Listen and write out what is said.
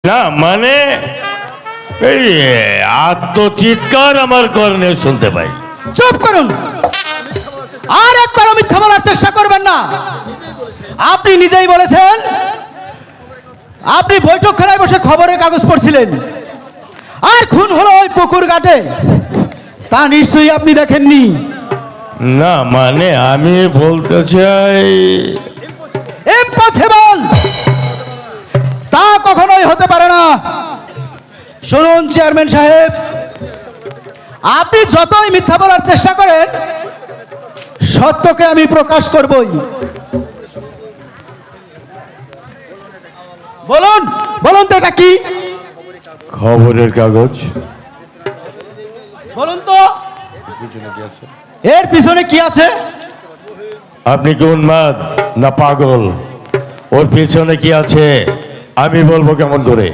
না মানে এই আত্মচিৎকার আমার কর্ণে শুনতে পাই। চুপ করুন, আর একবারও মিথ্যা বলার চেষ্টা করবেন না। আপনি নিজেই বলেছেন আপনি বৈঠকখানায় বসে খবরের কাগজ পড়ছিলেন, আর খুন হলো ওই পুকুর ঘাটে, তা নিশ্চয়ই আপনি দেখেননি। না মানে আমি বলতে চাই ইম্পসিবল, তা কখনোই হতে পারে না। শুনুন চেয়ারম্যান সাহেব, আপনি যতই মিথ্যা বলার চেষ্টা করেন, সত্যকে আমি প্রকাশ করবই। বলুন বলুন তো এটা কি? খবরের কাগজ। বলুন তো এর পিছনে কি আছে? আপনি কি উন্মাদ না পাগল? ওর পিছনে কি আছে আমি বলবো কেমন করে?